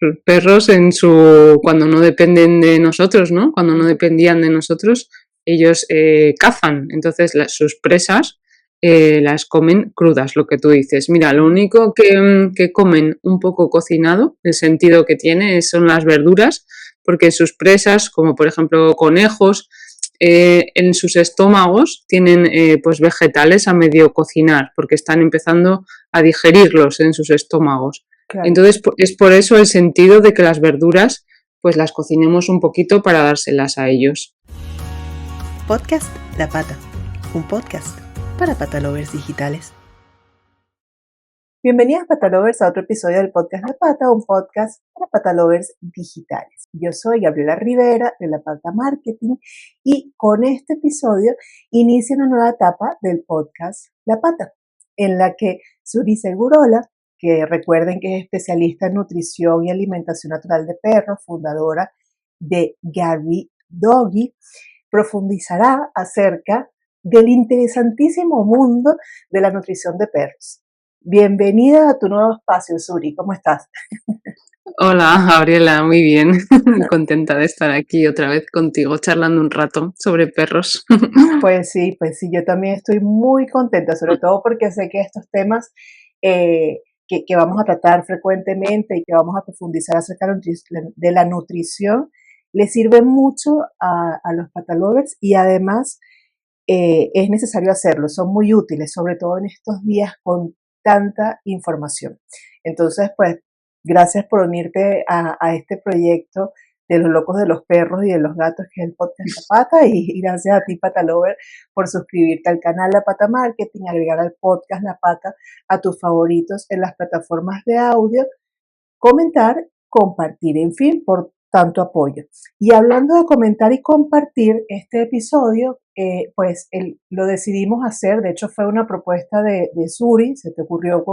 Los perros cuando no dependen de nosotros, ¿no? Cuando no dependían de nosotros, ellos cazan. Entonces sus presas las comen crudas, lo que tú dices. Mira, lo único que comen un poco cocinado, el sentido que tiene, son las verduras, porque sus presas, como por ejemplo conejos, en sus estómagos tienen pues vegetales a medio cocinar, porque están empezando a digerirlos en sus estómagos. Claro. Entonces es por eso el sentido de que las verduras pues las cocinemos un poquito para dárselas a ellos. Podcast La Pata, un podcast para patalovers digitales. Bienvenidas patalovers a otro episodio del podcast La Pata, un podcast para patalovers digitales. Yo soy Gabriela Rivera de La Pata Marketing y con este episodio inicia una nueva etapa del podcast La Pata, en la que Suri Segurola, que recuerden que es especialista en nutrición y alimentación natural de perros, fundadora de Gary Doggy, profundizará acerca del interesantísimo mundo de la nutrición de perros. Bienvenida a tu nuevo espacio, Suri. ¿Cómo estás? Hola, Gabriela, muy bien. Muy contenta de estar aquí otra vez contigo charlando un rato sobre perros. Pues sí, yo también estoy muy contenta, sobre todo porque sé que estos temas que vamos a tratar frecuentemente y que vamos a profundizar acerca de la nutrición le sirven mucho a los patalovers y además es necesario hacerlo, son muy útiles, sobre todo en estos días con tanta información. Entonces, pues, gracias por unirte a este proyecto de los locos de los perros y de los gatos, que es el podcast La Pata, y gracias a ti, Patalover, por suscribirte al canal La Pata Marketing, agregar al podcast La Pata a tus favoritos en las plataformas de audio, comentar, compartir, en fin, por tanto apoyo. Y hablando de comentar y compartir este episodio, pues lo decidimos hacer, de hecho fue una propuesta de Suri, se te ocurrió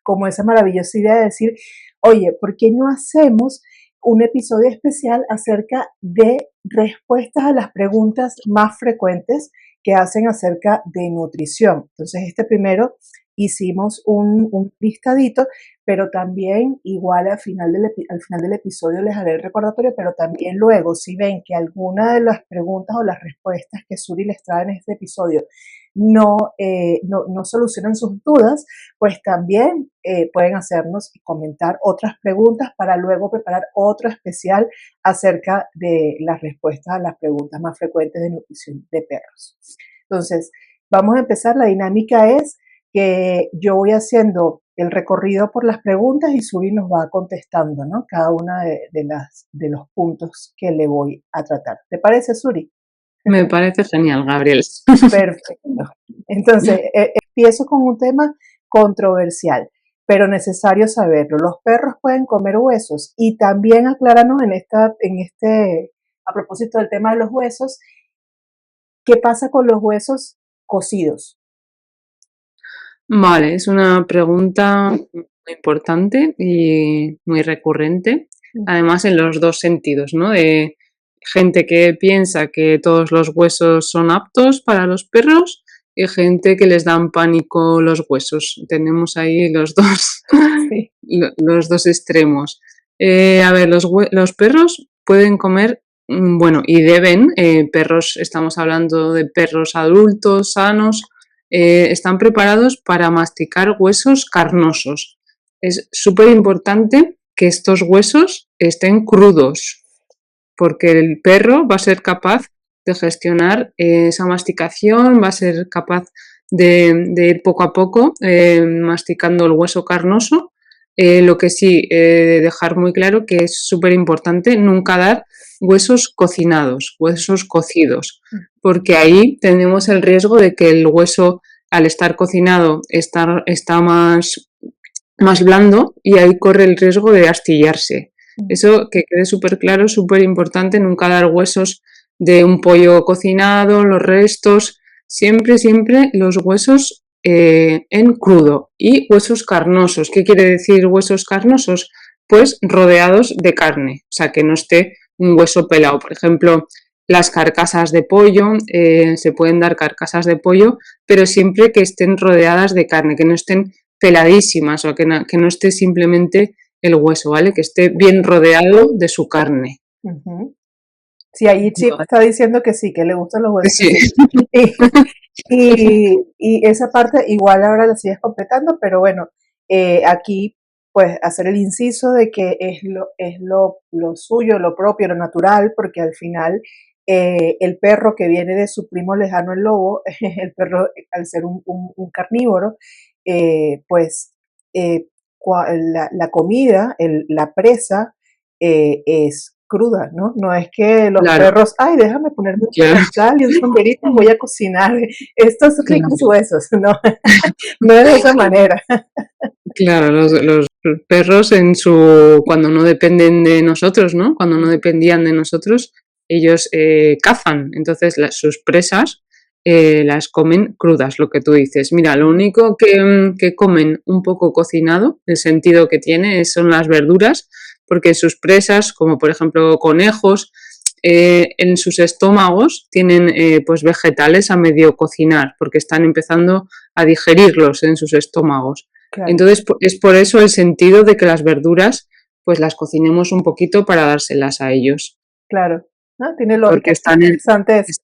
como esa maravillosa idea de decir, oye, ¿por qué no hacemos un episodio especial acerca de respuestas a las preguntas más frecuentes que hacen acerca de nutrición? Entonces, este primero hicimos un listadito, pero también igual al final del episodio les haré el recordatorio, pero también luego si ven que alguna de las preguntas o las respuestas que Suri les trae en este episodio no solucionan sus dudas, pues también pueden hacernos y comentar otras preguntas para luego preparar otro especial acerca de las respuestas a las preguntas más frecuentes de nutrición de perros. Entonces, vamos a empezar. La dinámica es que yo voy haciendo el recorrido por las preguntas y Suri nos va contestando, ¿no? Cada una de los puntos que le voy a tratar. ¿Te parece, Suri? Me parece genial, Gabriel. Perfecto. Entonces, empiezo con un tema controversial, pero necesario saberlo. Los perros pueden comer huesos y también acláranos a propósito del tema de los huesos, ¿qué pasa con los huesos cocidos? Vale, es una pregunta muy importante y muy recurrente, además en los dos sentidos, ¿no? De gente que piensa que todos los huesos son aptos para los perros y gente que les dan pánico los huesos. Tenemos ahí los dos, Sí. los dos extremos. A ver, los perros pueden comer, bueno, y deben, perros, estamos hablando de perros adultos, sanos, están preparados para masticar huesos carnosos. Es súper importante que estos huesos estén crudos, porque el perro va a ser capaz de gestionar esa masticación, va a ser capaz de ir poco a poco masticando el hueso carnoso. Lo que sí, dejar muy claro que es súper importante nunca dar huesos cocinados, huesos cocidos, porque ahí tenemos el riesgo de que el hueso, al estar cocinado, está más blando y ahí corre el riesgo de astillarse. Eso que quede súper claro, súper importante, nunca dar huesos de un pollo cocinado, los restos, siempre los huesos en crudo y huesos carnosos. ¿Qué quiere decir huesos carnosos? Pues rodeados de carne, o sea, que no esté un hueso pelado. Por ejemplo, las carcasas de pollo, se pueden dar carcasas de pollo, pero siempre que estén rodeadas de carne, que no estén peladísimas o que no esté simplemente el hueso, ¿vale? Que esté bien rodeado de su carne. Ujú. Sí, ahí Chip Vale. está diciendo que sí, que le gustan los huesos Sí, así. Y esa parte igual ahora la sigues completando, pero bueno, aquí pues hacer el inciso de que lo suyo, lo propio, lo natural, porque al final el perro que viene de su primo lejano el lobo, el perro al ser un carnívoro, pues la comida, la presa es cruda, ¿no? No es que los claro, perros, ay, déjame ponerme un claro, delantal y un sombrerito, voy a cocinar estos ricos claro. huesos, no, no es de esa manera. Claro, los perros cuando no dependen de nosotros, ¿no? Cuando no dependían de nosotros, ellos cazan. Entonces sus presas las comen crudas, lo que tú dices. Mira, lo único que comen un poco cocinado, el sentido que tiene, son las verduras, porque sus presas, como por ejemplo conejos, en sus estómagos tienen pues vegetales a medio cocinar, porque están empezando a digerirlos en sus estómagos. Claro, Entonces, es por eso el sentido de que las verduras, pues las cocinemos un poquito para dárselas a ellos, claro. No, tiene porque lógica, están en... interesante eso.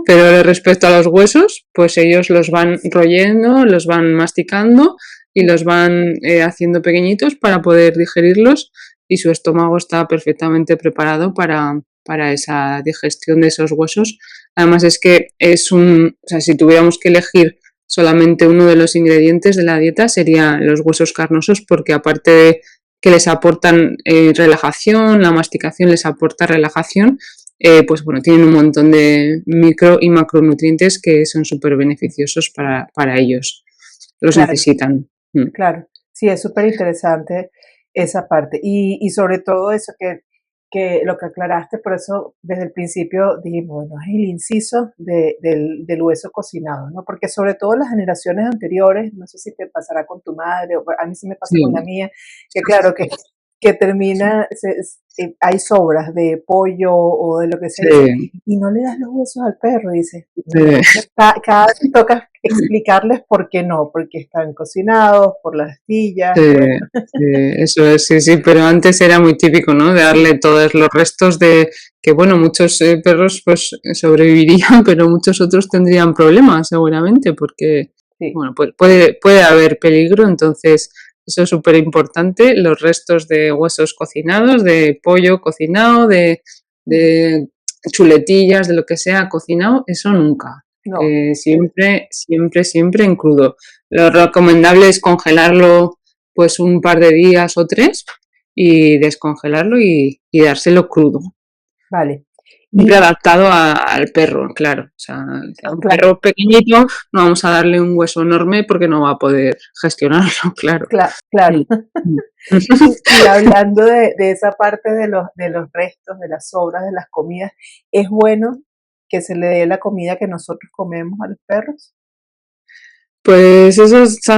Pero respecto a los huesos, pues ellos los van royendo, los van masticando y los van haciendo pequeñitos para poder digerirlos y su estómago está perfectamente preparado para esa digestión de esos huesos. Además es que o sea, si tuviéramos que elegir solamente uno de los ingredientes de la dieta serían los huesos carnosos porque aparte de que les aportan relajación, la masticación les aporta relajación, pues bueno, tienen un montón de micro y macronutrientes que son súper beneficiosos para ellos. Los Claro, necesitan. Mm. claro. Sí, es súper interesante esa parte. Y sobre todo eso que lo que aclaraste, por eso desde el principio dijimos, bueno, es el inciso del hueso cocinado, ¿no? Porque sobre todo las generaciones anteriores, no sé si te pasará con tu madre, o a mí sí me pasa con la Sí, mía, que claro, que termina, hay sobras de pollo o de lo que sea, dice, sí, y no le das los huesos al perro, dice, no. sí. Cada vez toca explicarles por qué no, porque están cocinados, por las astillas, Sí, bueno, sí, eso es, sí, sí, pero antes era muy típico, ¿no? De sí, darle todos los restos de que, bueno, muchos perros pues sobrevivirían, pero muchos otros tendrían problemas seguramente, porque, sí. bueno, pues puede haber peligro, entonces eso es súper importante, los restos de huesos cocinados, de pollo cocinado, Ujú. de chuletillas, de lo que sea cocinado, eso nunca. No, Siempre, siempre, siempre en crudo. Lo recomendable es congelarlo pues un par de días o tres y descongelarlo y dárselo crudo. vale. Siempre Y adaptado al perro, claro. O sea, a un claro, perro pequeñito no vamos a darle un hueso enorme porque no va a poder gestionarlo, claro. claro. Mm, mm. Y hablando de esa parte de los restos, de las sobras, de las comidas, ¿es bueno que se le dé la comida que nosotros comemos a los perros? Pues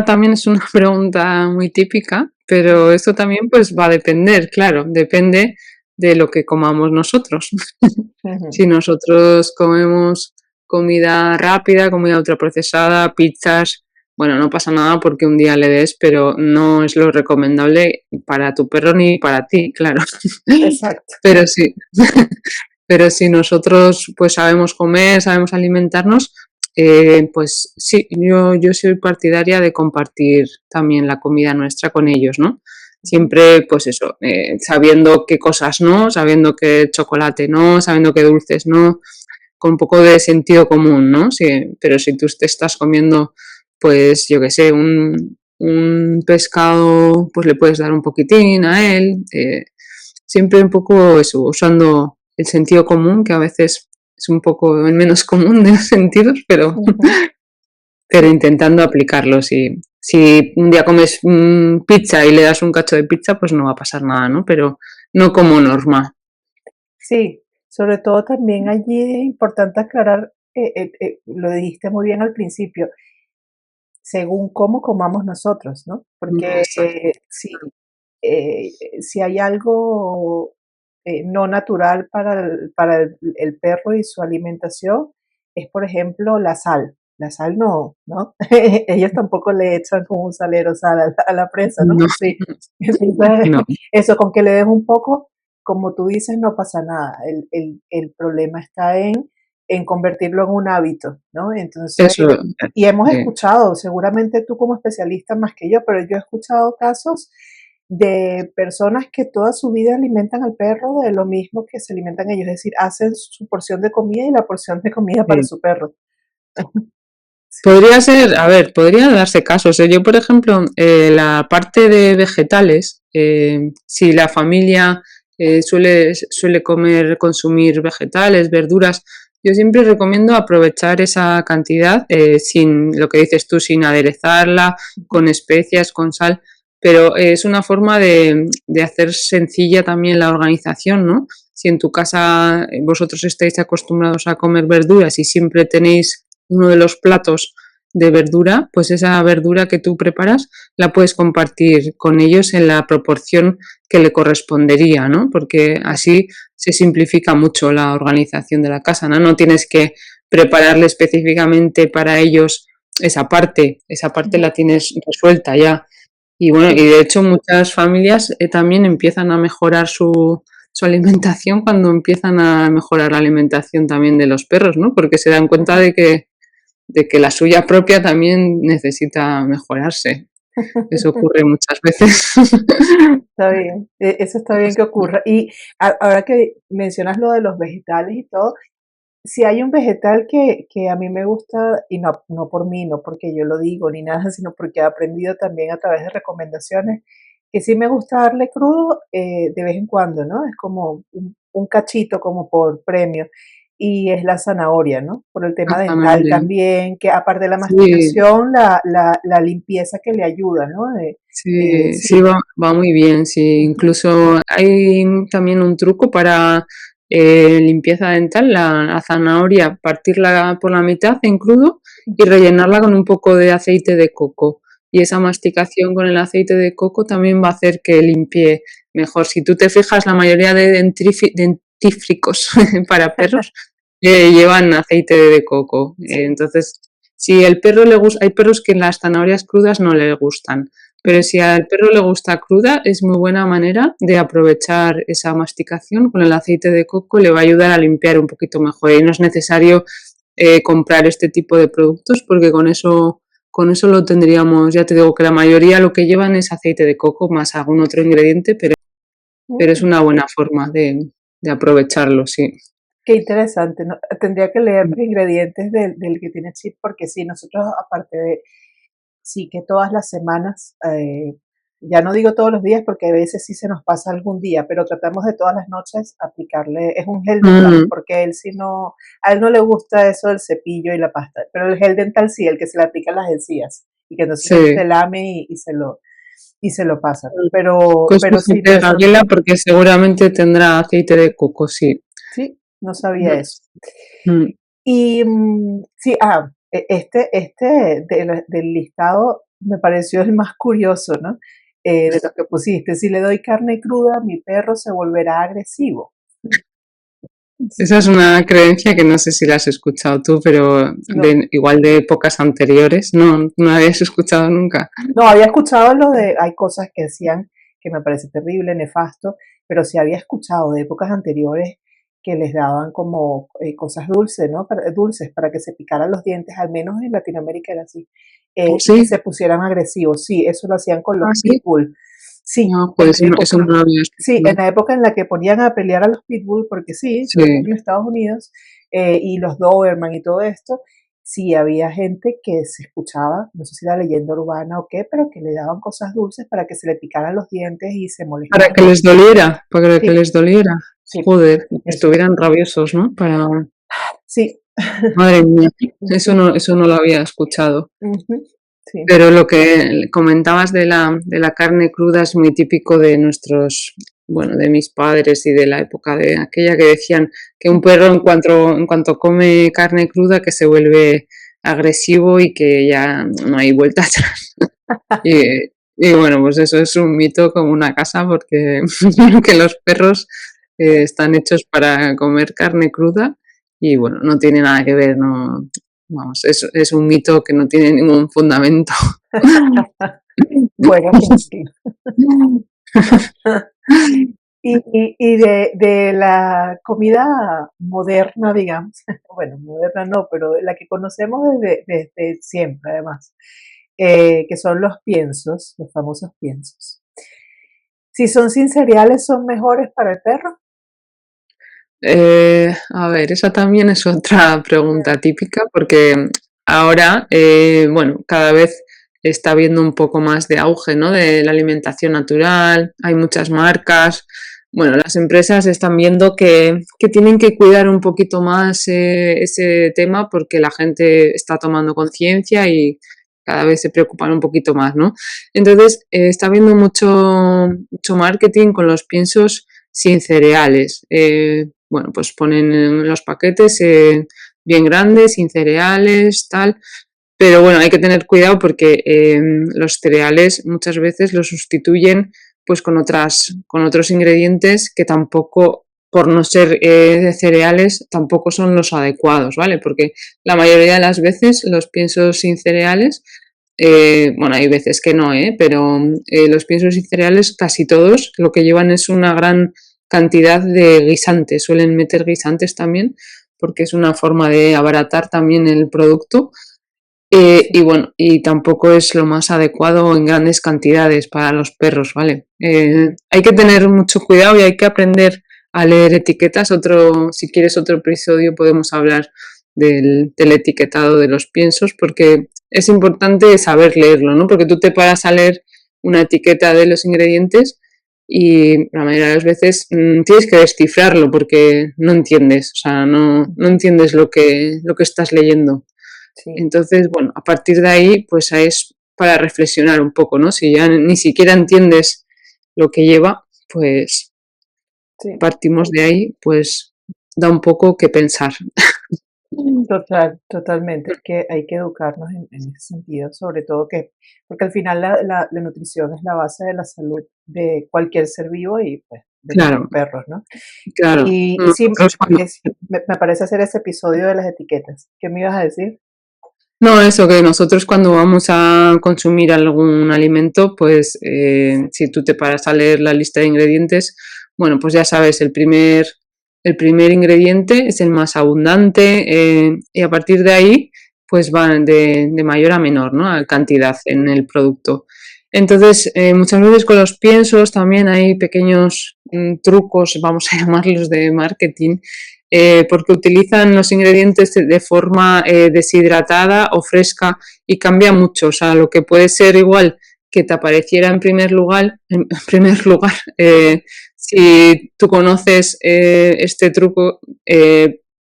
también es una pregunta muy típica, pero eso también pues va a depender, claro, depende de lo que comamos nosotros. Ujú, Si nosotros comemos comida rápida, comida ultraprocesada, pizzas, bueno, no pasa nada porque un día le des, pero no es lo recomendable para tu perro ni para ti, claro. exacto. Pero sí, pero si nosotros pues sabemos comer, sabemos alimentarnos, pues sí, yo soy partidaria de compartir también la comida nuestra con ellos, ¿no? Ujú, Siempre, pues eso, sabiendo qué cosas no, sabiendo qué chocolate no, sabiendo qué dulces no, con un poco de sentido común, ¿no? Sí, pero si tú te estás comiendo, pues yo qué sé, un pescado, pues le puedes dar un poquitín a él, siempre un poco eso, usando el sentido común, que a veces es un poco el menos común de los sentidos, ujú. pero Sí, intentando aplicarlo. Si un día comes pizza y le das un cacho de pizza, pues no va a pasar nada, ¿no? Pero no como norma. sí, sobre todo también allí es importante aclarar, lo dijiste muy bien al principio, según cómo comamos nosotros, ¿no? Porque Exacto. si hay algo no natural para el perro y su alimentación, es por ejemplo la sal. la sal no, ¿no? Ellos tampoco le echan como un salero sal a la presa, ¿no? No, Sí. Entonces, no, eso con que le des un poco, como tú dices, no pasa nada. El problema está en convertirlo en un hábito, ¿no? Entonces, eso, y hemos sí, escuchado, seguramente tú como especialista más que yo, pero yo he escuchado casos de personas que toda su vida alimentan al perro de lo mismo que se alimentan ellos, es decir, hacen su porción de comida y la porción de comida para sí. su perro. Sí. Podría ser, a ver, podría darse casos. Yo, por ejemplo, la parte de vegetales, si la familia suele comer, consumir vegetales, verduras, yo siempre recomiendo aprovechar esa cantidad sin, lo que dices tú, sin aderezarla, con especias, con sal, pero es una forma de hacer sencilla también la organización, ¿no? Si en tu casa vosotros estáis acostumbrados a comer verduras y siempre tenéis uno de los platos de verdura, pues esa verdura que tú preparas la puedes compartir con ellos en la proporción que le correspondería, ¿no? Porque así se simplifica mucho la organización de la casa, ¿no? No tienes que prepararle específicamente para ellos esa parte Ujú. la tienes resuelta ya. Y bueno, y Sí. de hecho muchas familias también empiezan a mejorar su alimentación cuando empiezan a mejorar la alimentación también de los perros, ¿no? Porque se dan cuenta de que la suya propia también necesita mejorarse. Eso ocurre muchas veces. Está bien, eso está bien que ocurra. Y ahora que mencionas lo de los vegetales y todo, si hay un vegetal que a mí me gusta, y no por mí, no porque yo lo digo ni nada, sino porque he aprendido también a través de recomendaciones, que sí me gusta darle crudo de vez en cuando, ¿no? Es como un cachito como por premio. Y es la zanahoria, ¿no? Por el La tema dental zanahoria. también, que aparte de la Sí, masticación, la limpieza que le ayuda, ¿no? sí, sí, Sí. va muy bien, sí. Ujú, Incluso hay también un truco para limpieza dental, la zanahoria, partirla por la mitad en crudo y ujú. rellenarla con un poco de aceite de coco. Y esa masticación con el aceite de coco también va a hacer que limpie mejor. Si tú te fijas, la mayoría de dentífricos para perros llevan aceite de coco. Sí. Entonces, si el perro le gusta, hay perros que las zanahorias crudas no le gustan. Pero Ujú. si al perro le gusta cruda, es muy buena manera de aprovechar esa masticación con el aceite de coco, le va a ayudar a limpiar un poquito mejor. Y no es necesario comprar este tipo de productos porque con eso lo tendríamos, ya te digo que la mayoría lo que llevan es aceite de coco más algún otro ingrediente, pero es Mm. una buena forma de aprovecharlo, sí. Qué interesante, ¿no? Tendría que leer los ingredientes del que tiene chip, porque sí, nosotros aparte de, sí que todas las semanas, ya no digo todos los días porque a veces sí se nos pasa algún día, pero tratamos de todas las noches aplicarle, es un gel dental, Mm, porque él sí no, a él no le gusta eso del cepillo y la pasta, pero el gel dental sí, el que se le aplica en las encías, y que entonces él se sí. lame y se lo pasa. Mm. Pero, Pues pero sí, fíjate, interesante. Gabriela, porque seguramente tendrá aceite de coco, sí. Sí, no sabía eso. Mm. Y sí, del listado me pareció el más curioso, ¿no? De los que pusiste. Si le doy carne cruda, mi perro se volverá agresivo. Esa es una creencia que no sé si la has escuchado tú, pero No, igual de épocas anteriores, no la habías escuchado nunca. no había escuchado lo de, hay cosas que decían que me parece terrible, nefasto, pero sí había escuchado de épocas anteriores que les daban como cosas dulces, ¿no? Dulces para que se picaran los dientes, al menos en Latinoamérica era así, y que Sí, se pusieran agresivos. Sí, eso lo hacían con los sí. pitbull. Sí, No, en pues eso no época, lo había sí, en escuchado. la época en la que ponían a pelear a los pitbull, porque sí, sobre todo Sí, en Estados Unidos, y los Doberman y todo esto, sí había gente que se escuchaba, no sé si era leyenda urbana o qué, pero que le daban cosas dulces para que se le picaran los dientes y se para molestaran que les mucho. doliera, para que Sí, les doliera. sí, Joder, y que eso, estuvieran rabiosos, ¿no? sí, Madre mía, sí, eso no lo había escuchado. ujú, sí, Pero lo que comentabas de la carne cruda es muy típico de bueno, de mis padres y de la época de aquella que decían que un perro en cuanto come carne cruda que se vuelve agresivo y que ya no hay vuelta atrás. Y bueno, pues eso es un mito como una casa porque que los perros están hechos para comer carne cruda y bueno, no tiene nada que ver, no, vamos, es un mito que no tiene ningún fundamento. Bueno, sí. Y de la comida moderna, digamos, bueno, moderna no, pero de la que conocemos desde siempre, además, que son los piensos, los famosos piensos. Si son sin cereales, ¿son mejores para el perro? A ver, esa también es otra pregunta típica porque ahora, bueno, cada vez está habiendo un poco más de auge, ¿no? De la alimentación natural, hay muchas marcas. Bueno, las empresas están viendo que tienen que cuidar un poquito más ese tema porque la gente está tomando conciencia y cada vez se preocupan un poquito más, ¿no? Entonces, está habiendo mucho marketing con los piensos sin cereales. Bueno, pues ponen en los paquetes bien grandes, sin cereales, tal. Pero bueno, hay que tener cuidado porque los cereales muchas veces los sustituyen pues con otros ingredientes que tampoco, por no ser de cereales, tampoco son los adecuados, ¿vale? Porque la mayoría de las veces los piensos sin cereales, bueno, hay veces que no, pero los piensos sin cereales casi todos lo que llevan es una gran cantidad de guisantes, suelen meter guisantes también porque es una forma de abaratar también el producto. Y Sí, bueno, y tampoco es lo más adecuado en grandes cantidades para los perros, ¿vale? Hay que tener mucho cuidado y hay que aprender a leer etiquetas. Si quieres otro episodio podemos hablar del etiquetado de los piensos porque es importante saber leerlo, ¿no? Porque tú te paras a leer una etiqueta de los ingredientes y la mayoría de las veces tienes que descifrarlo porque no entiendes, o sea, no entiendes lo que estás leyendo. sí, Entonces, bueno, a partir de ahí, pues es para reflexionar un poco, ¿no? Si ya ni siquiera entiendes lo que lleva, pues sí. partimos de ahí, pues da un poco que pensar. Totalmente. Hay que educarnos en ese sentido, sobre todo porque al final la nutrición es la base de la salud de cualquier ser vivo y pues de nuestros Claro, perros, ¿no? claro. Y sí, Nosotros cuando me parece hacer ese episodio de las etiquetas. ¿Qué me ibas a decir? No, eso que nosotros cuando vamos a consumir algún alimento, pues si tú te paras a leer la lista de ingredientes, bueno, pues ya sabes, el primer ingrediente es el más abundante y a partir de ahí, pues van de mayor a menor, ¿no? A cantidad en el producto. Entonces, muchas veces con los piensos también hay pequeños trucos, vamos a llamarlos de marketing, porque utilizan los ingredientes de forma deshidratada o fresca y cambia mucho. O sea, lo que puede ser igual que te apareciera en primer lugar si tú conoces este truco,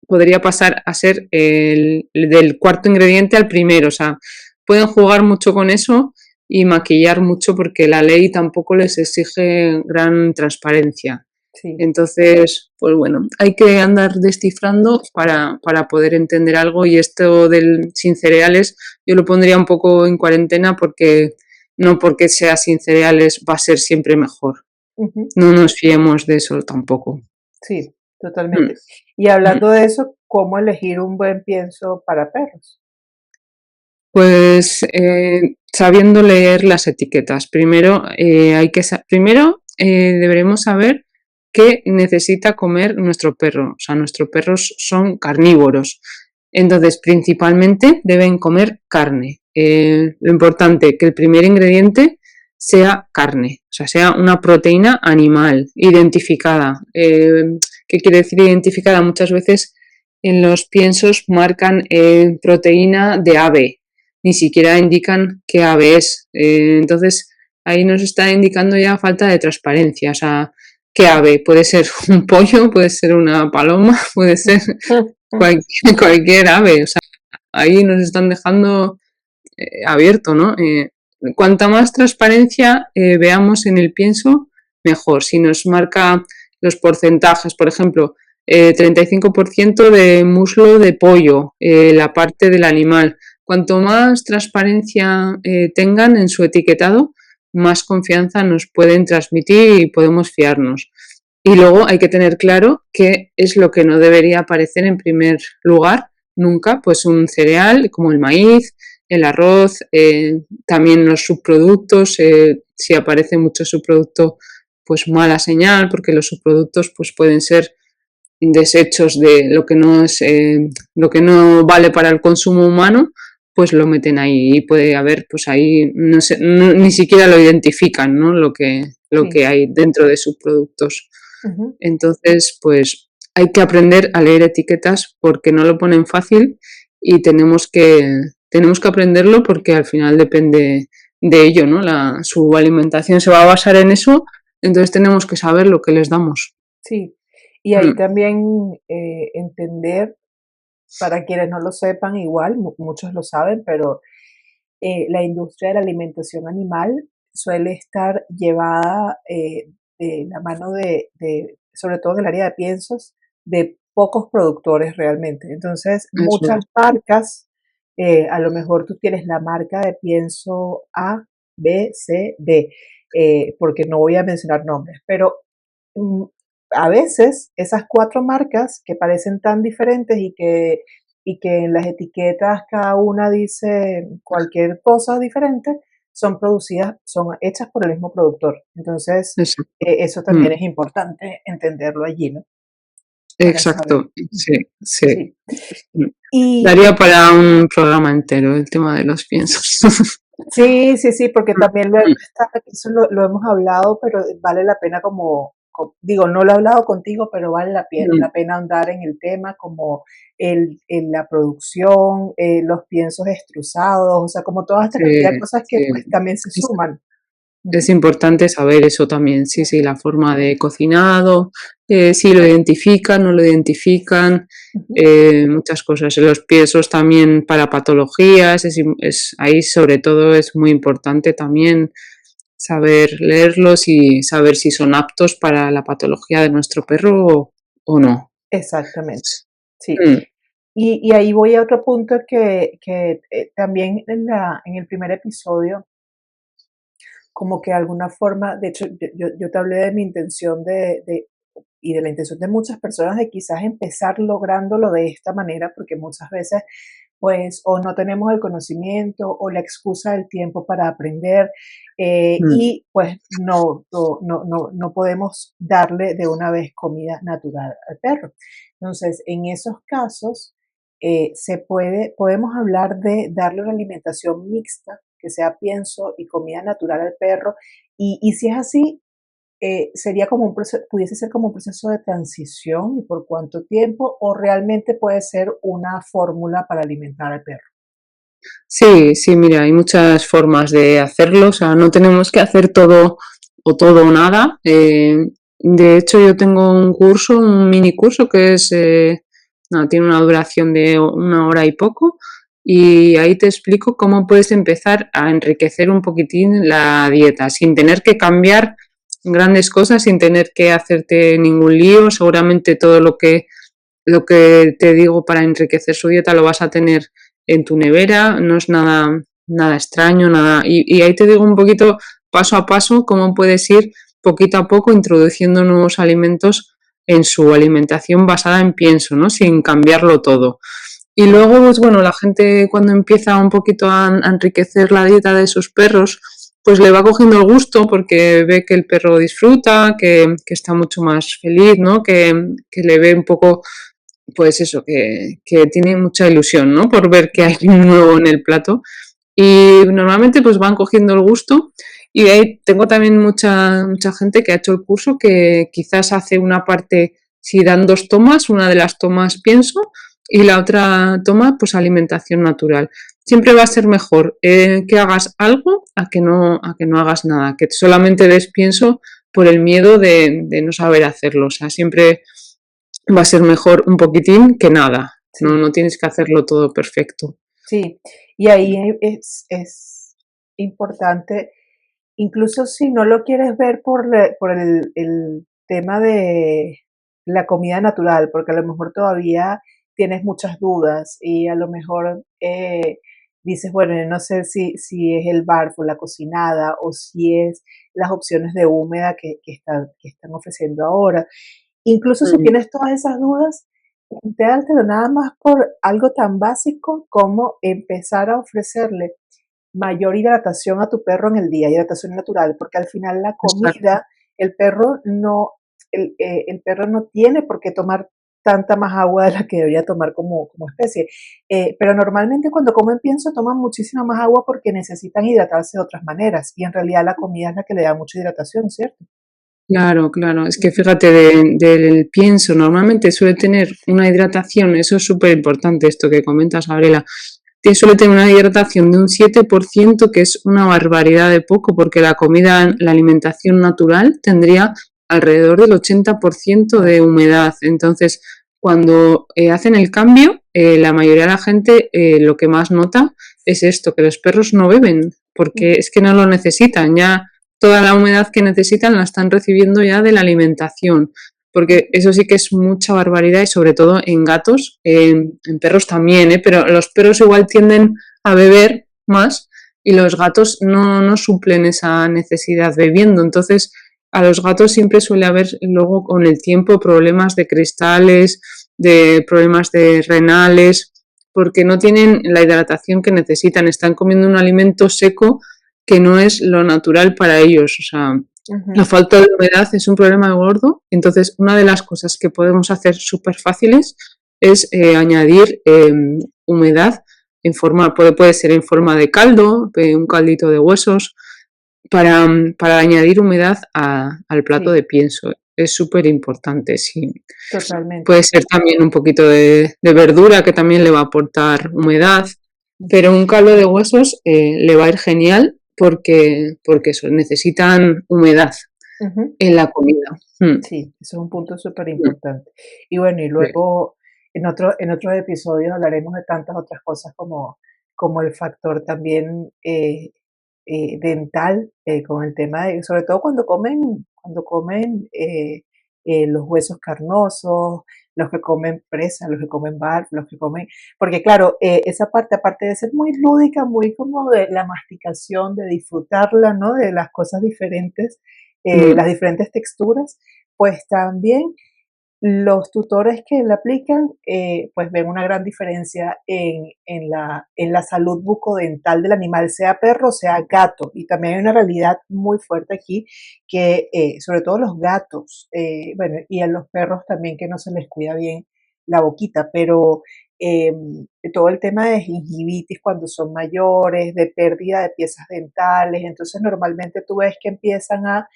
podría pasar a ser del cuarto ingrediente al primero. O sea, pueden jugar mucho con eso y maquillar mucho porque la ley tampoco les exige gran transparencia. Sí. Entonces, pues bueno, hay que andar descifrando para poder entender algo y esto del sin cereales yo lo pondría un poco en cuarentena porque no porque sea sin cereales va a ser siempre mejor. Ujú. No nos fiemos de eso tampoco. Sí, Mm, totalmente. Y mm. hablando de eso, ¿cómo elegir un buen pienso para perros? Pues sabiendo leer las etiquetas. Primero deberemos saber qué necesita comer nuestro perro. O sea, nuestros perros son carnívoros. Entonces, principalmente deben comer carne. Lo importante, que el primer ingrediente sea carne, o sea, sea una proteína animal identificada. ¿Qué quiere decir identificada? Muchas veces en los piensos marcan proteína de ave, ni siquiera indican qué ave es. Entonces, ahí nos está indicando ya falta de transparencia. O sea, ¿qué ave? Puede ser un pollo, puede ser una paloma, puede ser cualquier ave. O sea, ahí nos están dejando abierto, ¿no? Cuanta más transparencia veamos en el pienso, mejor. Si nos marca los porcentajes, por ejemplo, 35% de muslo de pollo, la parte del animal. Cuanto más transparencia tengan en su etiquetado, más confianza nos pueden transmitir y podemos fiarnos. Y luego hay que tener claro qué es lo que no debería aparecer en primer lugar nunca, pues un cereal como el maíz, el arroz, también los subproductos, si aparece mucho subproducto, pues mala señal, porque los subproductos pues pueden ser desechos de lo que no vale para el consumo humano, pues lo meten ahí y puede haber, pues ahí no sé, ni siquiera lo identifican, ¿no? Lo Sí. que hay dentro de sus productos. Ujú. Entonces, pues hay que aprender a leer etiquetas porque no lo ponen fácil y tenemos que aprenderlo porque al final depende de ello, ¿no? Su alimentación se va a basar en eso, entonces tenemos que saber lo que les damos. Sí. Y ahí Mm, también entender, para quienes no lo sepan, igual, muchos lo saben, pero la industria de la alimentación animal suele estar llevada de la mano sobre todo en el área de piensos, de pocos productores realmente. Entonces, eso muchas es. marcas, a lo mejor tú tienes la marca de pienso A, B, C, D, porque no voy a mencionar nombres, pero mm, a veces esas 4 marcas que parecen tan diferentes y que en las etiquetas cada una dice cualquier cosa diferente, son hechas por el mismo productor. Entonces, Exacto. eso también Mm, es importante entenderlo allí, ¿no? Para saber. exacto. Sí, Ujú. sí. Sí. Mm. Y Daría para un programa entero el tema de los piensos. sí, sí, sí, porque también luego Mm, está, eso lo hemos hablado, pero vale la pena digo, no lo he hablado contigo, pero vale mm, la pena andar en el tema, como la producción, los piensos extrusados, o sea, como toda esta sí, cantidad de cosas que pues sí. también se Es suman. es Ujú. importante saber eso también, sí, sí, la forma de cocinado, si lo identifican, no lo identifican, Ujú. muchas cosas. Los piensos también para patologías, ahí sobre todo es muy importante también saber leerlos y saber si son aptos para la patología de nuestro perro o no. Exactamente, sí. Mm, Y ahí voy a otro punto que también en el primer episodio como que de alguna forma, de hecho, yo te hablé de mi intención y de la intención de muchas personas de quizás empezar lográndolo de esta manera, porque muchas veces, pues, o no tenemos el conocimiento o la excusa del tiempo para aprender, mm. y pues no podemos darle de una vez comida natural al perro. Entonces, en esos casos, podemos hablar de darle una alimentación mixta, que sea pienso y comida natural al perro, y si es así, sería como pudiese ser como un proceso de transición y por cuánto tiempo, o realmente puede ser una fórmula para alimentar al perro. Sí, sí, mira, hay muchas formas de hacerlo, o sea, no tenemos que hacer todo o nada. De hecho, yo tengo un curso, un mini curso que tiene una duración de 1 hora y poco, y ahí te explico cómo puedes empezar a enriquecer un poquitín la dieta sin tener que cambiar grandes cosas, sin tener que hacerte ningún lío. Seguramente todo lo que te digo para enriquecer su dieta lo vas a tener en tu nevera, no es nada extraño, nada. Y ahí te digo un poquito paso a paso cómo puedes ir poquito a poco introduciendo nuevos alimentos en su alimentación basada en pienso, ¿no? Sin cambiarlo todo. Y Sí, luego, pues bueno, la gente cuando empieza un poquito a enriquecer la dieta de sus perros, pues le va cogiendo el gusto porque ve que el perro disfruta, que está mucho más feliz, ¿no? Que le ve un poco pues eso, que tiene mucha ilusión, ¿no? Por ver que hay nuevo en el plato. Y normalmente pues van cogiendo el gusto y ahí tengo también mucha gente que ha hecho el curso que quizás hace una parte, si dan 2 tomas, una de las tomas pienso y la otra toma pues alimentación natural. Siempre va a ser mejor que hagas algo a que no hagas nada, que solamente des pienso por el miedo de no saber hacerlo. O sea, siempre va a ser mejor un poquitín que nada. No, sí, no tienes que hacerlo todo perfecto. sí. Y ahí es importante, incluso si no lo quieres ver por el tema de la comida natural, porque a lo mejor todavía tienes muchas dudas y a lo mejor dices, bueno, yo no sé si es el barfo, la cocinada, o si es las opciones de húmeda que están ofreciendo ahora. Incluso si Mm, tienes todas esas dudas, plantéatelo nada más por algo tan básico como empezar a ofrecerle mayor hidratación a tu perro en el día, hidratación natural, porque al final la Exacto. comida, el perro no, el perro no tiene por qué tomar tanta más agua de la que debería tomar como especie. Pero normalmente cuando comen pienso toman muchísima más agua porque necesitan hidratarse de otras maneras y en realidad la comida es la que le da mucha hidratación, ¿cierto? Claro, claro. Es que Ujú. fíjate, del pienso normalmente suele tener una hidratación, eso es súper importante esto que comentas, Gabriela, suele tener una hidratación de un 7%, que es una barbaridad de poco, porque la comida, la alimentación natural tendría alrededor del 80% Claro. de humedad. Entonces, cuando hacen el cambio, la mayoría de la gente lo que más nota es esto, que los perros no beben, porque Ujú. es que no lo necesitan, ya toda la humedad que necesitan la están recibiendo ya de la alimentación, porque eso sí que es mucha barbaridad y sobre todo en gatos, en perros también, pero los perros igual tienden a beber más y los gatos no suplen esa necesidad bebiendo. Entonces, a los gatos siempre suele haber luego con el tiempo problemas de cristales, de problemas de renales, porque no tienen la hidratación que necesitan, están comiendo un alimento seco que no es lo natural para ellos. O sea, la Ujú. falta de humedad es un problema gordo. Entonces, una de las cosas que podemos hacer súper fáciles es añadir humedad en forma, puede ser en forma de caldo, un caldito de huesos, para añadir humedad al plato Sí, de pienso. Es súper importante, sí. totalmente. Puede ser también un poquito de verdura que también le va a aportar humedad, pero un caldo de huesos le va a ir genial porque eso, necesitan humedad Ujú. en la comida. Sí, eso es un punto súper Mm, importante. Y bueno, y sí. luego en otros episodios hablaremos de tantas otras cosas como el factor también dental, con el tema de, sobre todo cuando comen los huesos carnosos, los que comen presa, los que comen barf, los que comen, porque claro, esa parte, aparte de ser muy lúdica, muy como de la masticación, de disfrutarla, ¿no? De las cosas diferentes, las Mm, diferentes texturas, pues también los tutores que la aplican, pues ven una gran diferencia en la salud bucodental del animal, sea perro o sea gato. Y también hay una realidad muy fuerte aquí que, sobre todo los gatos, bueno, y a los perros también que no se les cuida bien la boquita, pero todo el tema de gingivitis cuando son mayores, de pérdida de piezas dentales, entonces normalmente tú ves que empiezan a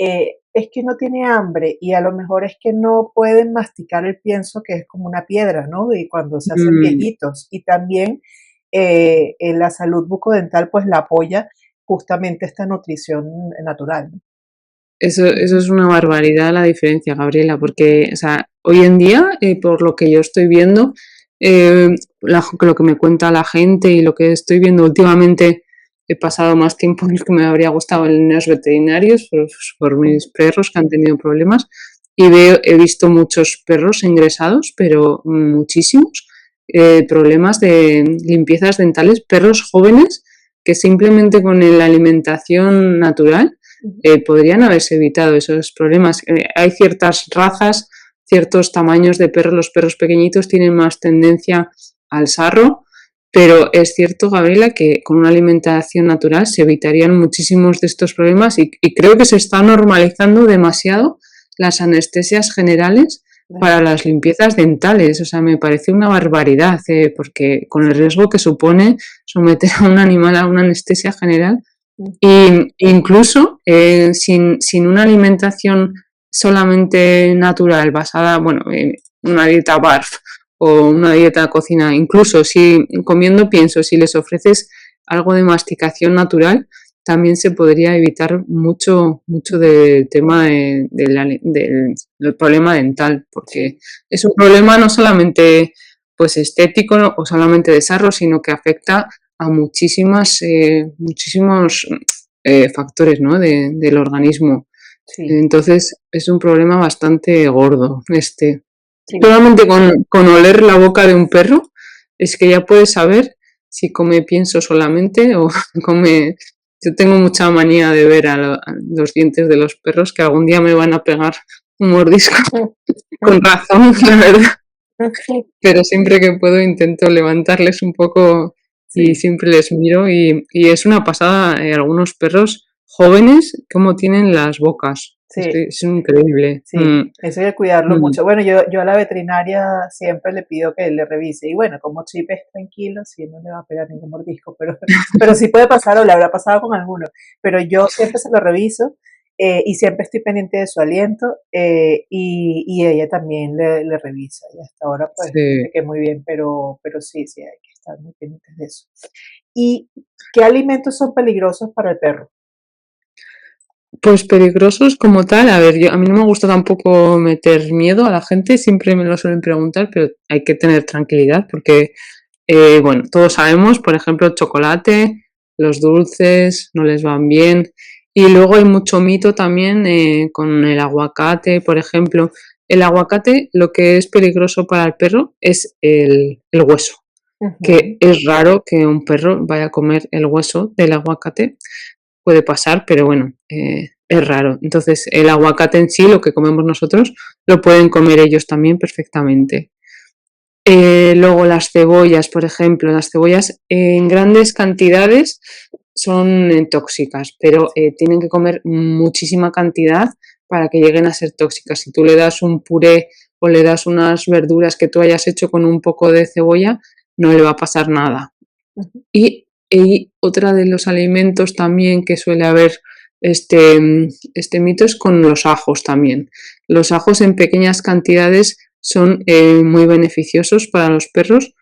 es que no tiene hambre y a lo mejor es que no pueden masticar el pienso que es como una piedra, ¿no? Y cuando se hacen mm. viejitos. Y también en la salud bucodental pues la apoya justamente esta nutrición natural, ¿no? Eso Ujú. es una barbaridad la diferencia, Gabriela, porque, o sea, hoy en día, por lo que yo estoy viendo, lo que me cuenta la gente y lo que estoy viendo últimamente, he pasado más tiempo del que me habría gustado en los veterinarios por mis Ujú. perros que han tenido problemas y he visto muchos perros ingresados, pero muchísimos, problemas de limpiezas dentales, perros jóvenes que simplemente con la alimentación natural Ujú. podrían haberse evitado esos problemas. Hay ciertas razas, ciertos tamaños de perros, los perros pequeñitos tienen más tendencia al sarro, pero es cierto, Gabriela, que con una alimentación natural se evitarían muchísimos de estos problemas y creo que se está normalizando demasiado las anestesias generales para Demasiado. las limpiezas dentales. O sea, me parece una barbaridad, porque con el riesgo que supone someter a un animal a una anestesia general Ujú. y incluso sin una alimentación solamente natural, basada, bueno, en una dieta BARF o una dieta cocina, incluso si comiendo pienso, si les ofreces algo de masticación natural, también se podría evitar mucho Ujú. del tema del problema dental, porque Sí, es un problema no solamente pues estético o solamente de sarro, sino que afecta a muchísimos factores, ¿no? Del organismo. sí, Entonces es un problema bastante gordo este. sí. Solamente con oler la boca de un perro es que ya puedes saber si come pienso solamente o come... Yo tengo mucha manía de ver a los dientes de los perros que algún día me van a pegar un mordisco. Con razón, la verdad. pero siempre que puedo intento levantarles un poco y Sí, siempre les miro y es una pasada, algunos perros jóvenes, cómo tienen las bocas. sí. Es increíble. Sí, eso hay que cuidarlo Mm, mucho. Bueno, yo a la veterinaria siempre le pido que le revise. Y bueno, como Chip es tranquilo, sí, no le va a pegar ningún mordisco, pero, pero sí puede pasar o le habrá pasado con alguno. Pero yo siempre se lo reviso y siempre estoy pendiente de su aliento y ella también le revisa. Y hasta ahora, pues, sí. dice que muy bien, pero sí, sí, hay que estar muy pendientes de eso. ¿Y qué alimentos son peligrosos para el perro? Pues peligrosos como tal, a ver, a mí no me gusta tampoco meter miedo a la gente, siempre me lo suelen preguntar, pero hay que tener tranquilidad porque, bueno, todos sabemos, por ejemplo, el chocolate, los dulces no les van bien y luego hay mucho mito también con el aguacate, por ejemplo. El aguacate, lo que es peligroso para el perro es el hueso, que Ujú, es raro que un perro vaya a comer el hueso del aguacate, puede pasar, pero bueno, es raro. Entonces, el aguacate en sí, lo que comemos nosotros, lo pueden comer ellos también perfectamente. Luego las cebollas, por ejemplo, las cebollas en grandes cantidades son tóxicas, pero tienen que comer muchísima cantidad para que lleguen a ser tóxicas. Si tú le das un puré o le das unas verduras que tú hayas hecho con un poco de cebolla, no le va a pasar nada. ujú, Y otra de los alimentos también que suele haber este mito es con los ajos también. Los ajos en pequeñas cantidades son muy beneficiosos para los perros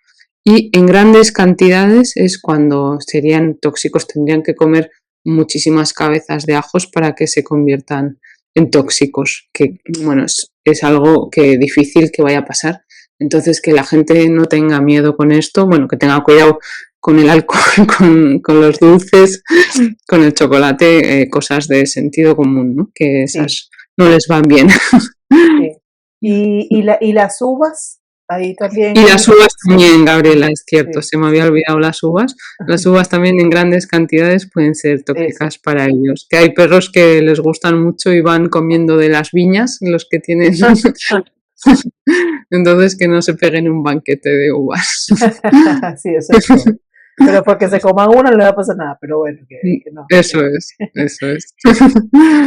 y en grandes cantidades es cuando serían tóxicos, tendrían que comer muchísimas cabezas de ajos para que se conviertan en tóxicos, que bueno, es algo que difícil que vaya a pasar. Entonces, que la gente no tenga miedo con esto, bueno, que tenga cuidado con el alcohol, con los dulces, con el chocolate, cosas de sentido común, ¿no? Que sí. esas no les van bien. Sí. Y las uvas, ahí Y también, las uvas sí, también, Gabriela, es cierto, sí, se me había olvidado las uvas. Las uvas también en grandes cantidades pueden ser eso. tóxicas para ellos. Que hay perros que les gustan mucho y van comiendo de las viñas, los que tienen. Entonces que no se peguen un banquete de uvas. Sí, eso es todo. Pero porque se coman uno no le va a pasar nada, pero bueno, que no. Eso es, eso es.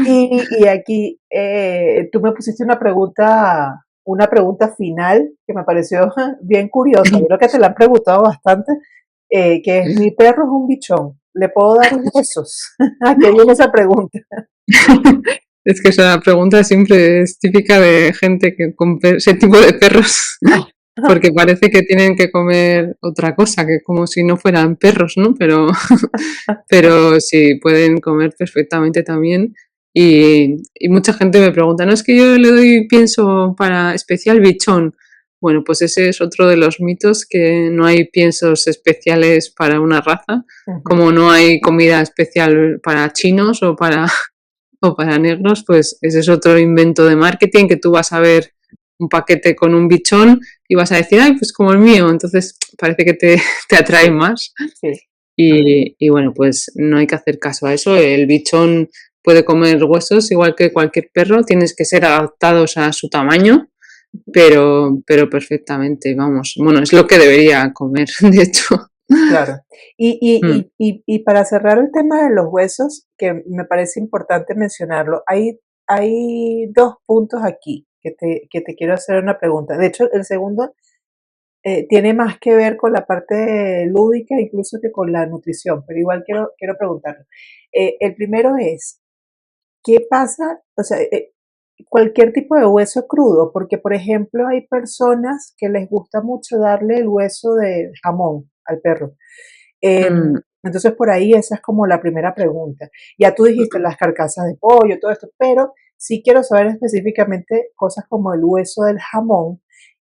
Y aquí tú me pusiste una pregunta final que me pareció bien curiosa. Yo creo que te la han preguntado bastante, que es, mi perro es un bichón, ¿le puedo dar huesos? Aquí viene esa pregunta. Es que esa pregunta siempre es típica de gente que con ese tipo de perros, porque parece que tienen que comer otra cosa, que como si no fueran perros, ¿no? Pero sí, pueden comer perfectamente también. Y mucha gente me pregunta, no es que yo le doy pienso para especial bichón. Bueno, pues ese es otro de los mitos, que no hay piensos especiales para una raza, Ujú, como no hay comida especial para chinos o para negros, pues ese es otro invento de marketing, que tú vas a ver un paquete con un bichón y vas a decir, ay, pues como el mío, entonces parece que te atrae sí, más. sí. Y bueno, pues no hay que hacer caso a eso. El bichón puede comer huesos igual que cualquier perro, tienes que ser adaptados a su tamaño, pero perfectamente, vamos. Bueno, es lo que debería comer, de hecho. Claro. Mm, Y para cerrar el tema de los huesos, que me parece importante mencionarlo, hay dos puntos aquí que te quiero hacer una pregunta. De hecho, el segundo tiene más que ver con la parte lúdica incluso que con la nutrición, pero igual quiero preguntarlo. El primero es, ¿qué pasa? O sea, cualquier tipo de hueso crudo, porque por ejemplo hay personas que les gusta mucho darle el hueso de jamón al perro. mm, Entonces, por ahí esa es como la primera pregunta. Ya tú dijiste las carcasas de pollo, todo esto, pero sí quiero saber específicamente cosas como el hueso del jamón.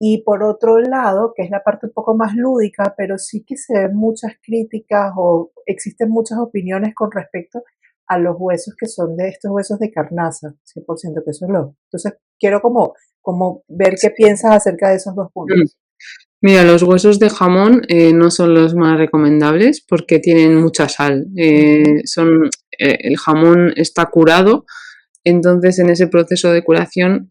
Y por otro lado, que es la parte un poco más lúdica, pero sí que se ven muchas críticas o existen muchas opiniones con respecto a los huesos que son de estos huesos de carnaza, 100% que eso es lo. Entonces, quiero como ver qué sí. piensas acerca de esos dos Mm. puntos. Mira, los huesos de jamón no son los más recomendables porque tienen mucha sal. Ujú, El jamón está curado, entonces en ese proceso de curación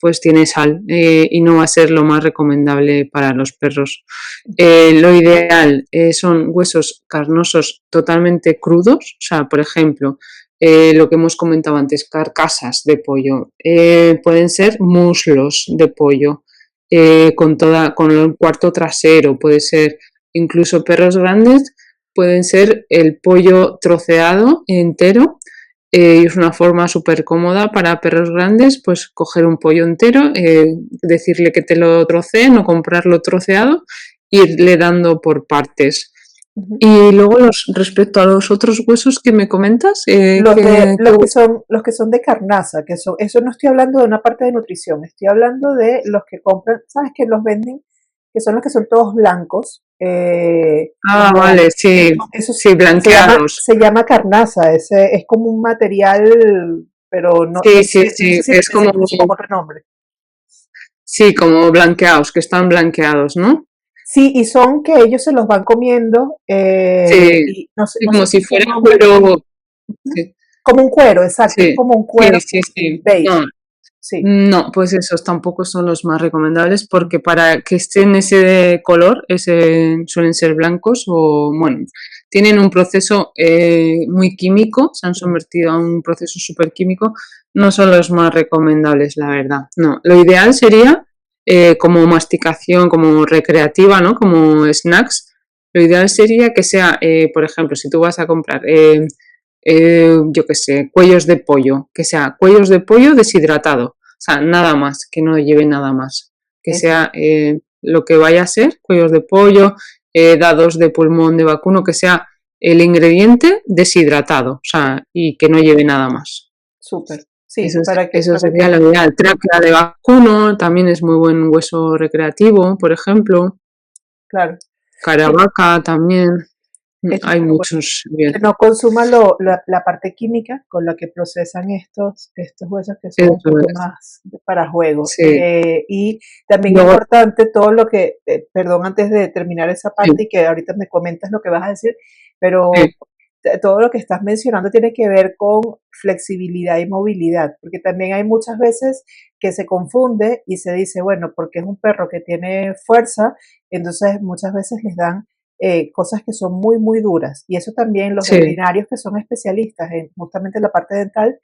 pues tiene sal y no va a ser lo más recomendable para los perros. Lo ideal son huesos carnosos totalmente crudos, o sea, por ejemplo, lo que hemos comentado antes, carcasas de pollo, pueden ser muslos de pollo, con el cuarto trasero, puede ser incluso perros grandes, pueden ser el pollo troceado entero, y es una forma súper cómoda para perros grandes, pues coger un pollo entero, decirle que te lo troceen o comprarlo troceado, irle dando por partes. Ujú. Y luego respecto a los otros huesos que me comentas, Los que son de carnaza, que son, eso no estoy hablando de una parte de nutrición, estoy hablando de los que compran, ¿sabes? Que los venden, que son los que son todos blancos, vale, sí, eso sí, blanqueados. se llama carnaza, ese es como un material, pero Sí, sí, no sí, sé si es se como, conoce como otro nombre. sí, como blanqueados, que están blanqueados, ¿no? Sí, y son que ellos se los van comiendo, Sí, y sí, no como sé si si ese fuera nombre, cuero. ujú, Sí, como un cuero, exacto, es sí, como un sí, cuero sí, sí. beige, No, sí. no, pues esos tampoco son los más recomendables porque para que estén ese color, suelen ser blancos o, bueno, tienen un proceso muy químico, se han Mm. sometido a un proceso súper químico, no son los más recomendables, la verdad. No, lo ideal sería como masticación, como recreativa, ¿no? Como snacks. Lo ideal sería que sea, por ejemplo, si tú vas a comprar yo qué sé, cuellos de pollo, que sea cuellos de pollo deshidratado, o sea, nada más, que no lleve nada más, que sea Exacto, lo que vaya a ser, cuellos de pollo, dados de pulmón de vacuno, que sea el ingrediente deshidratado, o sea, y que no lleve nada más. súper. Sí, para Eso para que sería lo no, ideal. Tráquea de vacuno también es muy buen hueso recreativo, por ejemplo. claro, que, Caravaca también. Hay pero bueno, muchos bien. que no consuma la parte química con la que procesan estos huesos que son un Eso poco es. más para juego. Sí. Y también Luego, importante todo lo que, perdón, antes de terminar esa sí, parte y que ahorita me comentas lo que vas a decir, pero sí, todo lo que estás mencionando tiene que ver con flexibilidad y movilidad, porque también hay muchas veces que se confunde y se dice, bueno, porque es un perro que tiene fuerza, entonces muchas veces les dan cosas que son muy, muy duras. Y eso también los sí, veterinarios que son especialistas en justamente la parte dental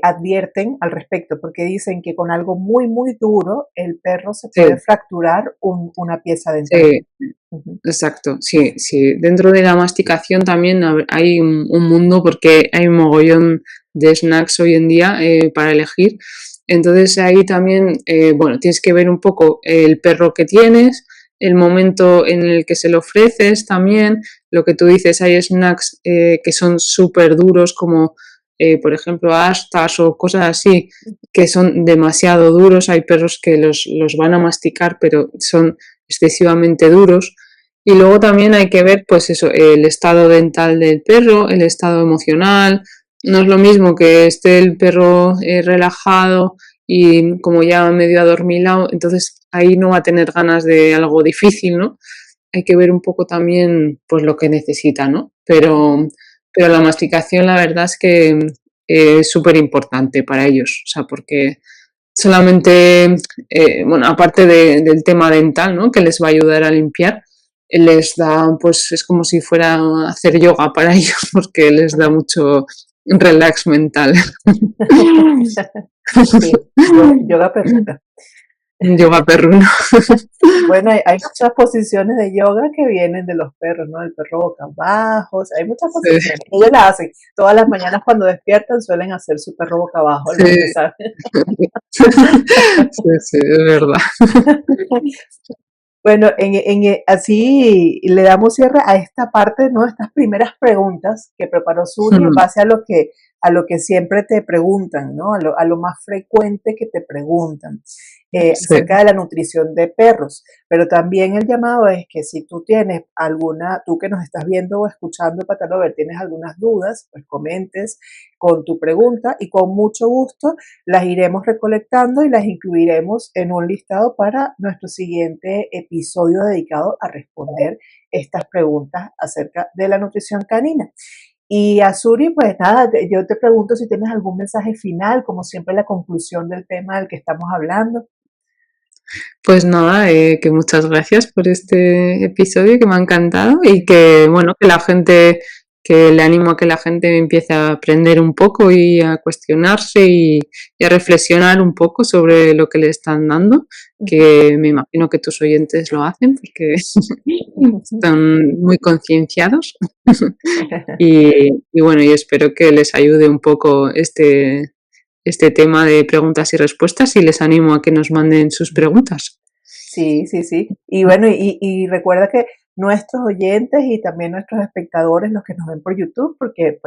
advierten al respecto, porque dicen que con algo muy, muy duro el perro se puede sí, fracturar una pieza dental. sí, Ujú. exacto, sí, sí. Dentro de la masticación también hay un mundo porque hay un mogollón de snacks hoy en día para elegir. Entonces ahí también, bueno, tienes que ver un poco el perro que tienes, el momento en el que se lo ofreces también. Lo que tú dices, hay snacks que son súper duros como, por ejemplo, astas o cosas así que son demasiado duros. Hay perros que los van a masticar, pero son excesivamente duros. Y luego también hay que ver, pues eso, el estado dental del perro, el estado emocional. No es lo mismo que esté el perro relajado y como ya medio adormilado, entonces ahí no va a tener ganas de algo difícil, ¿no? Hay que ver un poco también, pues lo que necesita, ¿no? Pero la masticación, la verdad es que es súper importante para ellos, o sea, porque solamente, bueno, aparte del tema dental, ¿no? Que les va a ayudar a limpiar, les da, pues es como si fuera a hacer yoga para ellos, porque les da mucho relax mental. Sí, yoga perruna. Yoga perruno. Bueno, hay muchas posiciones de yoga que vienen de los perros, ¿no? El perro boca abajo, o sea, hay muchas Sí, posiciones. Ellos las hacen. Todas las mañanas cuando despiertan suelen hacer su perro boca abajo, sí. los que saben. Sí, sí, es verdad. Bueno, así le damos cierre a esta parte, ¿no? Estas primeras preguntas que preparó Suni en base a lo que siempre te preguntan, ¿no? A lo más frecuente que te preguntan acerca Sí, de la nutrición de perros. Pero también el llamado es que si tú tienes alguna, tú que nos estás viendo o escuchando, Patalover, tienes algunas dudas, pues comentes con tu pregunta y con mucho gusto las iremos recolectando y las incluiremos en un listado para nuestro siguiente episodio dedicado a responder estas preguntas acerca de la nutrición canina. Y Azuri, pues nada, yo te pregunto si tienes algún mensaje final, como siempre la conclusión del tema del que estamos hablando. Pues nada, que muchas gracias por este episodio que me ha encantado y que, bueno, que la gente, que le animo a que la gente empiece a aprender un poco y a cuestionarse y a reflexionar un poco sobre lo que le están dando, que me imagino que tus oyentes lo hacen porque están muy concienciados y bueno, y espero que les ayude un poco este tema de preguntas y respuestas y les animo a que nos manden sus preguntas. Sí, sí, sí. Y bueno, y recuerda que nuestros oyentes y también nuestros espectadores, los que nos ven por YouTube, porque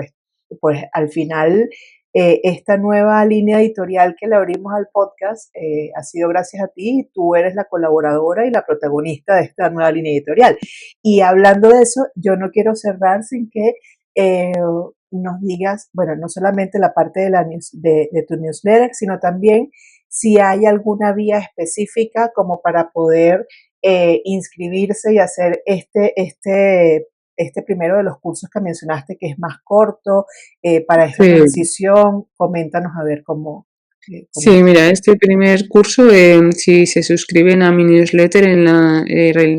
pues al final esta nueva línea editorial que le abrimos al podcast ha sido gracias a ti y tú eres la colaboradora y la protagonista de esta nueva línea editorial. Y hablando de eso, yo no quiero cerrar sin que nos digas, bueno, no solamente la parte de, de tu newsletter, sino también si hay alguna vía específica como para poder inscribirse y hacer este primero de los cursos que mencionaste, que es más corto, para esta transición. Coméntanos a ver cómo. Sí, mira, este primer curso, si se suscriben a mi newsletter, en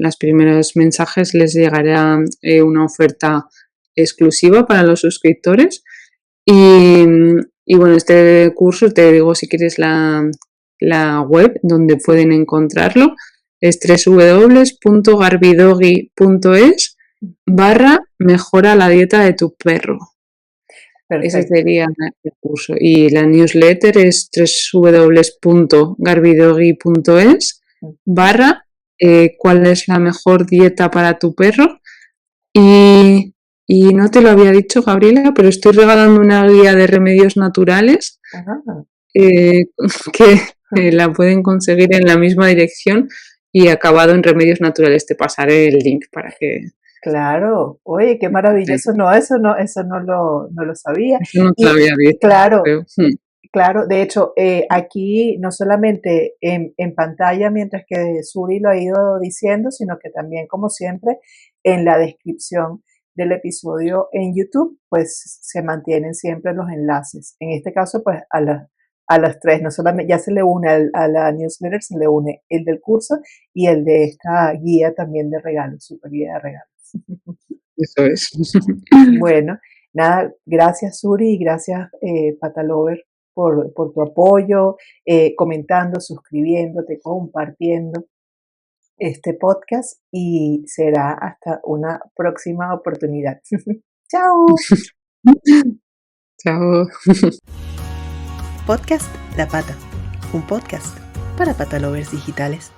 las primeros mensajes les llegará una oferta exclusiva para los suscriptores. Y bueno, este curso, te digo si quieres la web donde pueden encontrarlo, es www.garbidogui.es/mejora la dieta de tu perro. Perfecto. Ese sería el curso. Y la newsletter es www.garbidogui.es/ ¿cuál es la mejor dieta para tu perro? Y no te lo había dicho, Gabriela, pero estoy regalando una guía de remedios naturales que la pueden conseguir en la misma dirección y acabado en remedios naturales. Te pasaré el link para que... Claro, oye, qué maravilloso, no, eso no lo sabía. Eso no te lo había dicho. Claro, claro, de hecho, aquí no solamente en pantalla, mientras que Suri lo ha ido diciendo, sino que también, como siempre, en la descripción del episodio en YouTube, pues se mantienen siempre los enlaces. En este caso, pues a los tres, no solamente, ya se le une a la newsletter, se le une el del curso y el de esta guía también de regalos, super guía de regalos. Eso es. Bueno, nada, gracias Suri y gracias Patalover por tu apoyo, comentando, suscribiéndote, compartiendo este podcast y será hasta una próxima oportunidad. Chao. Chao. Podcast La Pata, un podcast para patalovers digitales.